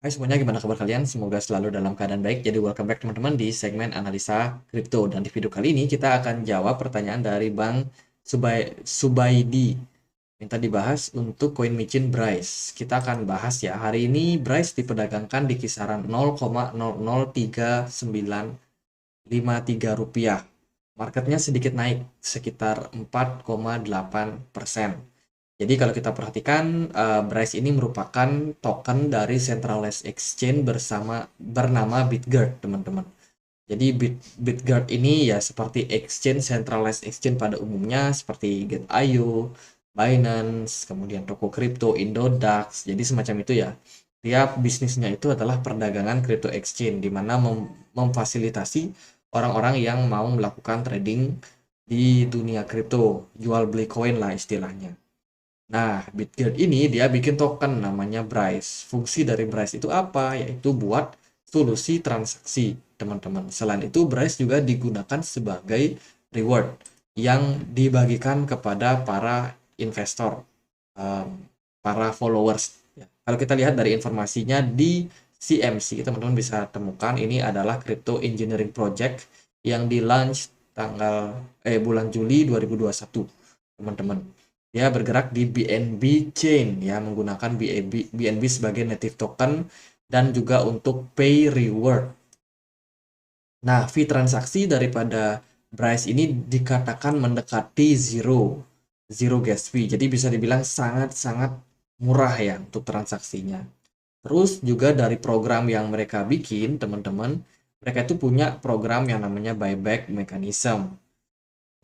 Hai semuanya, gimana kabar kalian? Semoga selalu dalam keadaan baik. Jadi welcome back teman-teman di segmen analisa kripto. Dan di video kali ini kita akan jawab pertanyaan dari Bang Subaidi. Minta dibahas untuk koin micin Bryce. Kita akan bahas ya. Hari ini Bryce diperdagangkan di kisaran 0,003953 rupiah. Marketnya sedikit naik, sekitar 4,8%. Jadi kalau kita perhatikan, Bryce ini merupakan token dari centralized exchange bernama Bitgert, teman-teman. Jadi Bitgert ini ya seperti exchange centralized exchange pada umumnya seperti Get.io, Binance, kemudian toko kripto, Indodax. Jadi semacam itu ya. Tiap bisnisnya itu adalah perdagangan crypto exchange di mana memfasilitasi orang-orang yang mau melakukan trading di dunia kripto, jual beli koin lah istilahnya. Nah, Bitgert ini dia bikin token namanya Bryce. Fungsi dari Bryce itu apa? Yaitu buat solusi transaksi, teman-teman. Selain itu, Bryce juga digunakan sebagai reward yang dibagikan kepada para investor, um, para followers. Ya. Kalau kita lihat dari informasinya di CMC, teman-teman bisa temukan ini adalah Crypto Engineering Project yang di launch bulan Juli 2021, teman-teman. Dia bergerak di BNB Chain ya, menggunakan BNB sebagai native token dan juga untuk pay reward. Nah, fee transaksi daripada Bryce ini dikatakan mendekati zero gas fee. Jadi bisa dibilang sangat-sangat murah ya untuk transaksinya. Terus juga dari program yang mereka bikin, teman-teman, mereka itu punya program yang namanya buyback mechanism.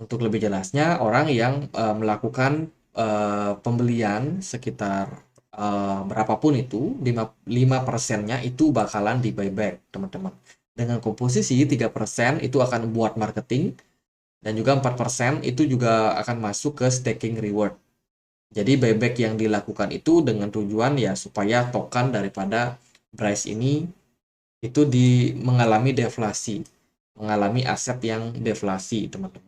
Untuk lebih jelasnya, orang yang melakukan pembelian sekitar berapapun itu, 5%-nya itu bakalan di buyback, teman-teman. Dengan komposisi 3% itu akan buat marketing, dan juga 4% itu juga akan masuk ke staking reward. Jadi buyback yang dilakukan itu dengan tujuan ya supaya token daripada Bryce ini itu mengalami deflasi, mengalami aset yang deflasi, teman-teman.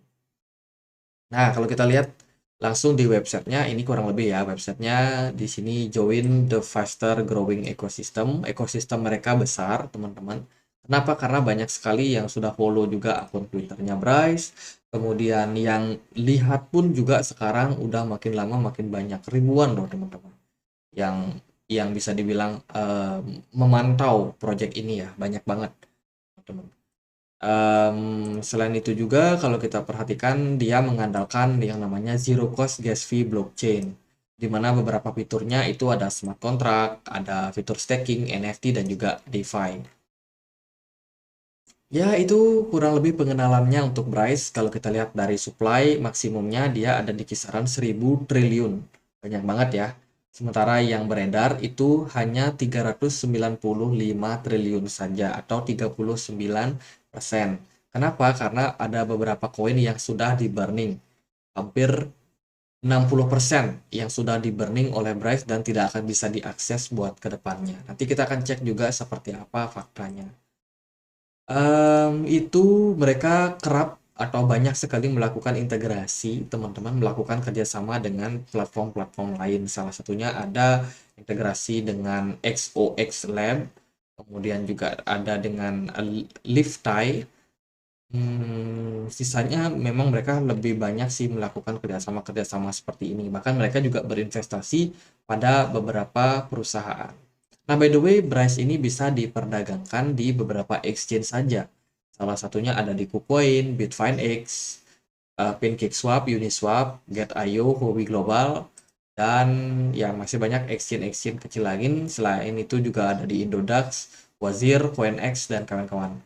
Nah, kalau kita lihat langsung di websitenya, ini kurang lebih ya websitenya. Di sini join the faster growing ecosystem. Ekosistem mereka besar, teman-teman. Kenapa? Karena banyak sekali yang sudah follow juga akun Twitternya Bryce. Kemudian yang lihat pun juga sekarang udah makin lama makin banyak, ribuan loh teman-teman. Yang bisa dibilang memantau project ini ya, banyak banget teman-teman. Selain itu juga kalau kita perhatikan dia mengandalkan yang namanya zero cost gas fee blockchain, di mana beberapa fiturnya itu ada smart contract, ada fitur staking, NFT, dan juga DeFi. Ya, itu kurang lebih pengenalannya untuk Bryce. Kalau kita lihat dari supply maksimumnya dia ada di kisaran 1000 triliun. Banyak banget ya. Sementara yang beredar itu hanya 395 triliun saja atau 39%. Kenapa? Karena ada beberapa koin yang sudah di burning. Hampir 60% yang sudah di burning oleh Bryce dan tidak akan bisa diakses buat ke depannya. Nanti kita akan cek juga seperti apa faktanya. Itu mereka kerap atau banyak sekali melakukan integrasi, teman-teman, melakukan kerjasama dengan platform-platform lain. Salah satunya ada integrasi dengan XOX Lab, kemudian juga ada dengan Liftai. Sisanya memang mereka lebih banyak sih melakukan kerjasama-kerjasama seperti ini. Bahkan mereka juga berinvestasi pada beberapa perusahaan. Nah, by the way, Bryce ini bisa diperdagangkan di beberapa exchange saja. Salah satunya ada di KuCoin, Bitfinex, PancakeSwap, Uniswap, Get.io, Huobi Global, dan ya masih banyak exchange-exchange kecil lagi. Selain itu juga ada di Indodax, Wazir, CoinX, dan kawan-kawan.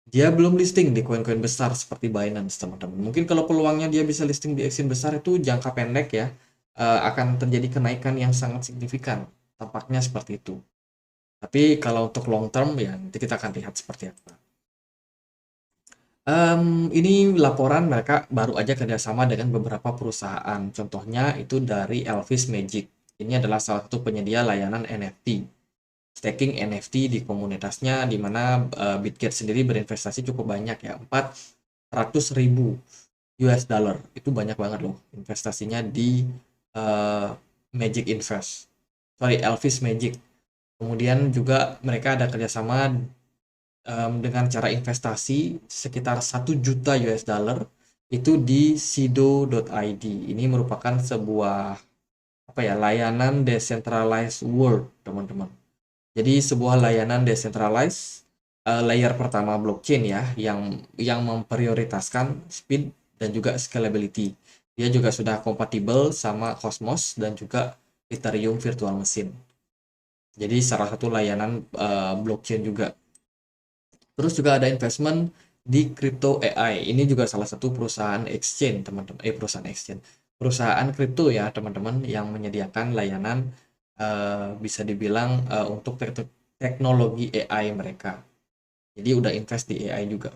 Dia belum listing di koin-koin besar seperti Binance, teman-teman. Mungkin kalau peluangnya dia bisa listing di exchange besar itu jangka pendek ya, akan terjadi kenaikan yang sangat signifikan. Tampaknya seperti itu. Tapi kalau untuk long term ya nanti kita akan lihat seperti apa. Ini laporan mereka baru aja kerjasama dengan beberapa perusahaan. Contohnya itu dari Elvis Magic. Ini adalah salah satu penyedia layanan NFT. Staking NFT di komunitasnya, di mana Bitget sendiri berinvestasi cukup banyak ya, 400.000 US dollar. Itu banyak banget loh investasinya di uh, Magic Invest. Sorry, Elvis Magic. Kemudian juga mereka ada kerjasama dengan cara investasi sekitar 1 juta US dollar itu di Sido.id. Ini merupakan sebuah apa ya, layanan decentralized world, teman-teman. Jadi sebuah layanan decentralized layer pertama blockchain ya, yang memprioritaskan speed dan juga scalability. Dia juga sudah kompatibel sama Cosmos dan juga Ethereum Virtual Machine. Jadi salah satu layanan blockchain juga. Terus juga ada investment di Crypto AI. Ini juga salah satu perusahaan exchange, teman-teman. Perusahaan exchange. Perusahaan kripto ya, teman-teman, yang menyediakan layanan bisa dibilang untuk teknologi AI mereka. Jadi udah invest di AI juga.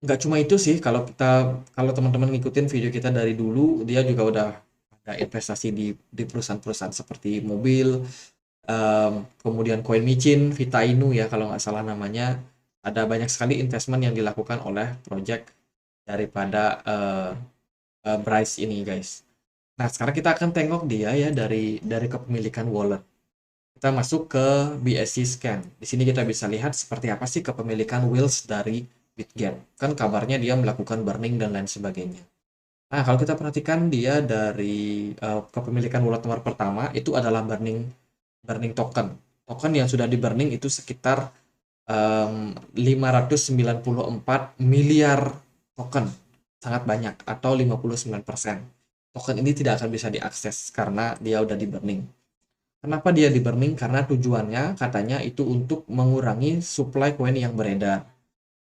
Nggak cuma itu sih, kalau teman-teman ngikutin video kita dari dulu, dia juga udah ada investasi di perusahaan-perusahaan seperti mobil, kemudian Koin Micin, Vita Inu ya kalau nggak salah namanya. Ada banyak sekali investment yang dilakukan oleh project daripada Bryce ini, guys. Nah, sekarang kita akan tengok dia ya dari kepemilikan wallet. Kita masuk ke BSC Scan. Di sini kita bisa lihat seperti apa sih kepemilikan Wheels dari Bitget. Kan kabarnya dia melakukan burning dan lain sebagainya. Nah, kalau kita perhatikan dia dari kepemilikan wallet nomor pertama itu adalah burning burning token. Token yang sudah di burning itu sekitar 594 miliar token. Sangat banyak atau 59%. Token ini tidak akan bisa diakses karena dia udah di burning. Kenapa dia di burning? Karena tujuannya katanya itu untuk mengurangi supply koin yang beredar.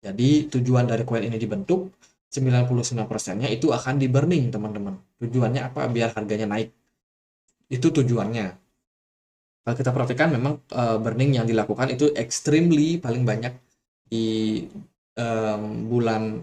Jadi tujuan dari koin ini dibentuk 99%-nya itu akan di burning, teman-teman. Tujuannya apa? Biar harganya naik. Itu tujuannya. Kalau kita perhatikan memang burning yang dilakukan itu extremely paling banyak di bulan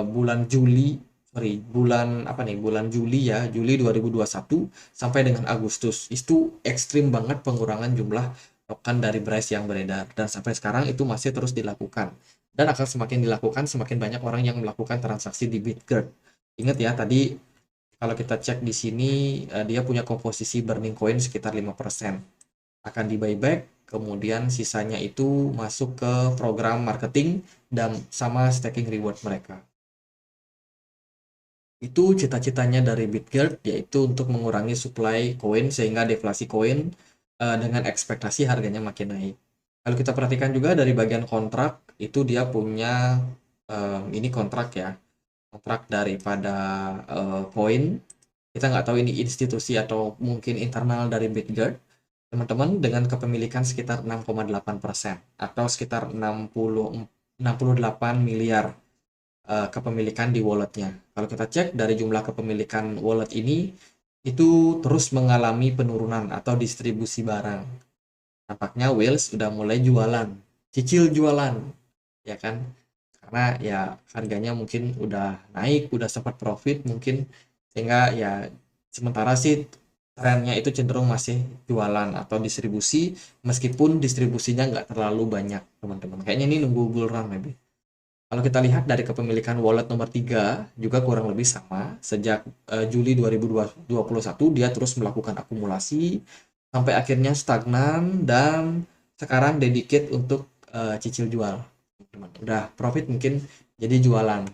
bulan Juli, sorry, bulan apa nih? Bulan Juli ya, Juli 2021 sampai dengan Agustus. Itu ekstrim banget pengurangan jumlah token dari Bryce yang beredar dan sampai sekarang itu masih terus dilakukan. Dan akan semakin dilakukan semakin banyak orang yang melakukan transaksi di Bitgert. Ingat ya tadi kalau kita cek di sini dia punya komposisi burning coin sekitar 5%. Akan di buyback, kemudian sisanya itu masuk ke program marketing dan sama staking reward mereka. Itu cita-citanya dari Bitgert, yaitu untuk mengurangi supply koin sehingga deflasi koin dengan ekspektasi harganya makin naik. Kalau kita perhatikan juga dari bagian kontrak, itu dia punya ini kontrak ya, kontrak daripada koin. Kita nggak tahu ini institusi atau mungkin internal dari Bitgert. Teman-teman dengan kepemilikan sekitar 6,8% atau sekitar 68 miliar kepemilikan di walletnya. Kalau kita cek dari jumlah kepemilikan wallet ini itu terus mengalami penurunan atau distribusi barang. Nampaknya Wales sudah mulai jualan, cicil jualan, ya kan? Karena ya harganya mungkin udah naik, udah sempat profit mungkin, sehingga ya sementara sih trennya itu cenderung masih jualan atau distribusi, meskipun distribusinya nggak terlalu banyak, teman-teman. Kayaknya ini nunggu bull run maybe. Kalau kita lihat dari kepemilikan wallet nomor 3 juga kurang lebih sama. Sejak Juli 2021 dia terus melakukan akumulasi sampai akhirnya stagnan dan sekarang dedicate untuk cicil jual. Teman-teman. Udah profit mungkin jadi jualan.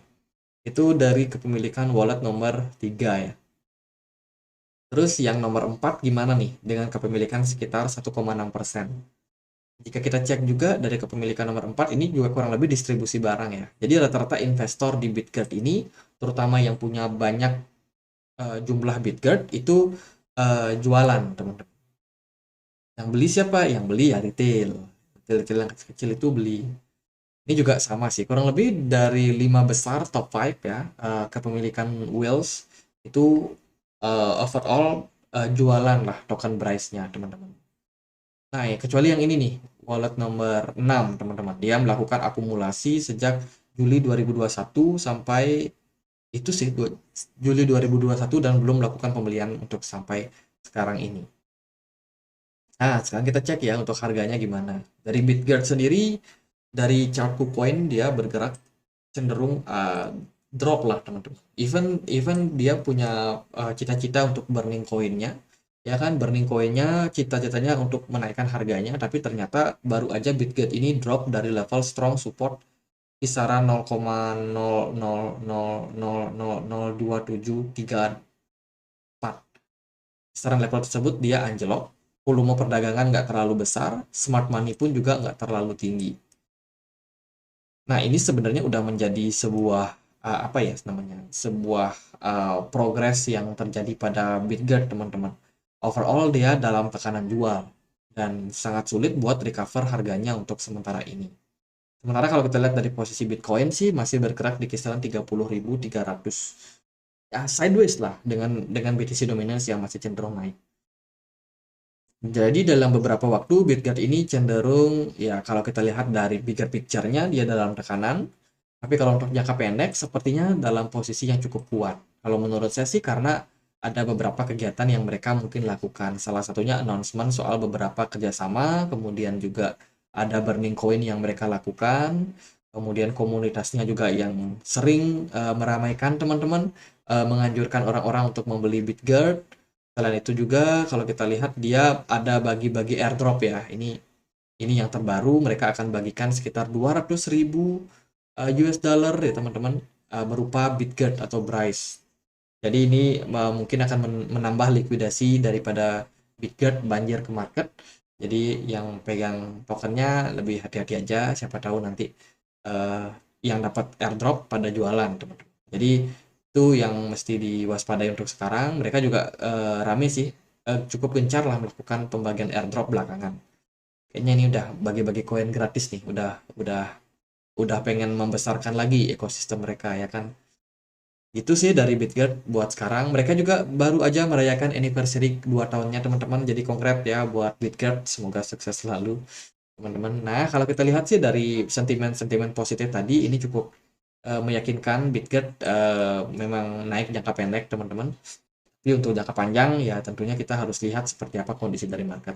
Itu dari kepemilikan wallet nomor 3 ya. Terus yang nomor 4 gimana nih dengan kepemilikan sekitar 1,6%. Jika kita cek juga dari kepemilikan nomor 4 ini juga kurang lebih distribusi barang ya. Jadi rata-rata investor di Bitgert ini, terutama yang punya banyak jumlah Bitgert itu jualan, teman-teman. Yang beli siapa? Yang beli ya retail. Retail yang kecil itu beli. Ini juga sama sih, kurang lebih dari 5 besar top 5 ya kepemilikan Wheels itu overall jualan lah token Bryce-nya, teman-teman. Nah, ya, kecuali yang ini nih, wallet nomor 6, teman-teman. Dia melakukan akumulasi sejak Juli 2021 sampai itu sih Juli 2021 dan belum melakukan pembelian untuk sampai sekarang ini. Nah, sekarang kita cek ya untuk harganya gimana. Dari Bitgert sendiri, dari chart KuCoin dia bergerak cenderung drop lah, teman-teman. Even dia punya cita-cita untuk burning koinnya, Ya kan, burning coin-nya cita-citanya untuk menaikkan harganya, tapi ternyata baru aja Bitget ini drop dari level strong support kisaran 0,000002734. Kisaran level tersebut dia anjlok, volume perdagangan nggak terlalu besar, smart money pun juga nggak terlalu tinggi. Nah, ini sebenarnya udah menjadi sebuah apa ya namanya? Sebuah progres yang terjadi pada Bitget, teman-teman. Overall dia dalam tekanan jual dan sangat sulit buat recover harganya untuk sementara ini. Sementara kalau kita lihat dari posisi Bitcoin sih masih bergerak di kisaran 30.300. Ya, sideways lah dengan BTC Dominance yang masih cenderung naik. Jadi dalam beberapa waktu Bitget ini cenderung, ya kalau kita lihat dari bigger picture-nya dia dalam tekanan, tapi kalau untuk jangka pendek sepertinya dalam posisi yang cukup kuat. Kalau menurut saya sih karena ada beberapa kegiatan yang mereka mungkin lakukan. Salah satunya announcement soal beberapa kerjasama, kemudian juga ada burning coin yang mereka lakukan, kemudian komunitasnya juga yang sering meramaikan teman-teman, menganjurkan orang-orang untuk membeli Bitget. Selain itu juga kalau kita lihat dia ada bagi-bagi airdrop ya. Ini yang terbaru, mereka akan bagikan sekitar 200.000 US dollar ya teman-teman, berupa Bitget atau Bryce. Jadi ini mungkin akan menambah likuidasi daripada Bitget banjir ke market. Jadi yang pegang tokennya lebih hati-hati aja, siapa tahu nanti uh, yang dapat airdrop pada jualan teman-teman. Jadi itu yang mesti diwaspadai untuk sekarang. Mereka juga rame sih, cukup gencar lah melakukan pembagian airdrop belakangan. Kayaknya ini udah bagi-bagi koin gratis nih, udah pengen membesarkan lagi ekosistem mereka ya kan. Itu sih dari Bitget buat sekarang. Mereka juga baru aja merayakan anniversary 2 tahunnya teman-teman. Jadi konkret ya buat Bitget, semoga sukses selalu teman-teman. Nah, kalau kita lihat sih dari sentimen-sentimen positif tadi ini cukup meyakinkan Bitget memang naik jangka pendek teman-teman. Tapi untuk jangka panjang ya tentunya kita harus lihat seperti apa kondisi dari market.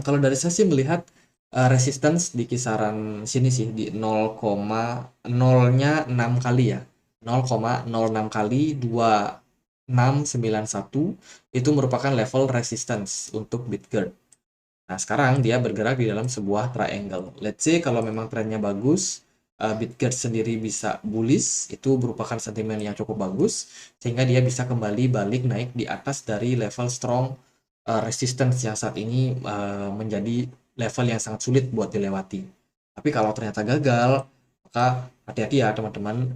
Kalau dari saya sih melihat resistance di kisaran sini sih di 0,0-nya 6 kali ya. 0,06 kali 2691 itu merupakan level resistance untuk Bitget. Nah, sekarang dia bergerak di dalam sebuah triangle. Let's say kalau memang trennya bagus, Bitget sendiri bisa bullish, itu merupakan sentimen yang cukup bagus, sehingga dia bisa kembali balik naik di atas dari level strong resistance yang saat ini menjadi level yang sangat sulit buat dilewati. Tapi kalau ternyata gagal, maka hati-hati ya teman-teman.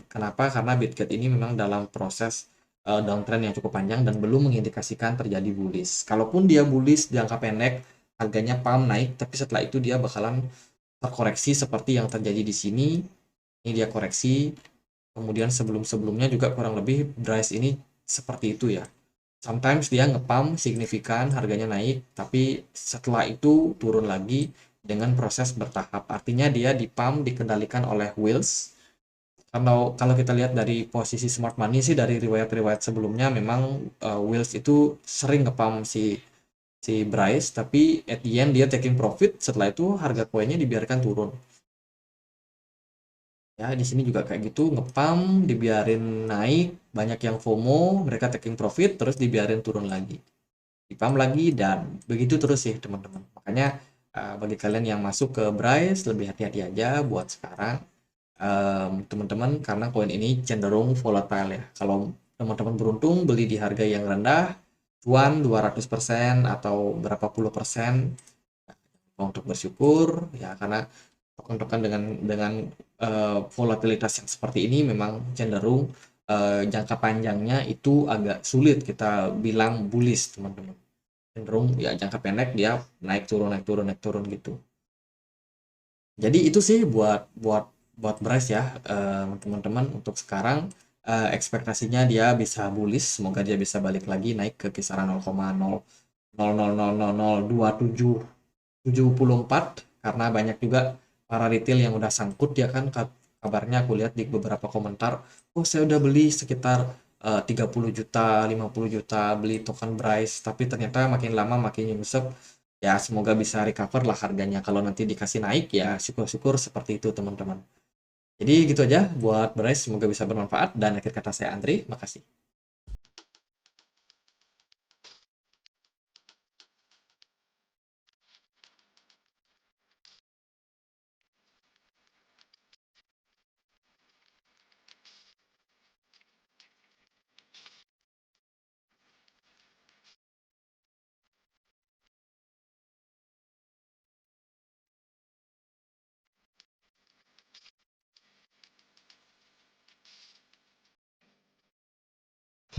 Kenapa? Karena Bitget ini memang dalam proses downtrend yang cukup panjang dan belum mengindikasikan terjadi bullish. Kalaupun dia bullish di jangka pendek, harganya pump naik, tapi setelah itu dia bakalan terkoreksi seperti yang terjadi di sini. Ini dia koreksi. Kemudian sebelum-sebelumnya juga kurang lebih Bryce ini seperti itu ya. Sometimes dia ngepump signifikan, harganya naik, tapi setelah itu turun lagi dengan proses bertahap. Artinya dia dipump dikendalikan oleh wheels. Kalau kita lihat dari posisi smart money sih dari riwayat-riwayat sebelumnya memang wheels itu sering ngepump si Bryce, tapi at the end dia taking profit, setelah itu harga koinnya dibiarkan turun. Ya, di sini juga kayak gitu, ngepam, dibiarin naik, banyak yang FOMO, mereka taking profit, terus dibiarin turun lagi. Dipam lagi, dan begitu terus sih teman-teman. Makanya bagi kalian yang masuk ke Bryce, lebih hati-hati aja buat sekarang. Teman-teman, karena koin ini cenderung volatile ya. Kalau teman-teman beruntung beli di harga yang rendah, cuan 200% atau berapa puluh persen, untuk bersyukur ya karena token-token dengan volatilitas yang seperti ini memang cenderung jangka panjangnya itu agak sulit kita bilang bullish teman-teman, cenderung ya jangka pendek dia naik turun naik turun naik turun gitu. Jadi itu sih buat buat buat Bryce ya teman-teman untuk sekarang. Ekspektasinya dia bisa bullish, semoga dia bisa balik lagi naik ke kisaran 0,000002774 karena banyak juga para retail yang udah sangkut ya kan. Kabarnya aku lihat di beberapa komentar, oh saya udah beli sekitar 30 juta 50 juta beli token Bryce, tapi ternyata makin lama makin nyungsep. Ya semoga bisa recover lah harganya, kalau nanti dikasih naik ya syukur-syukur seperti itu teman-teman. Jadi gitu aja buat Bryce, semoga bisa bermanfaat, dan akhir kata saya Andri, makasih.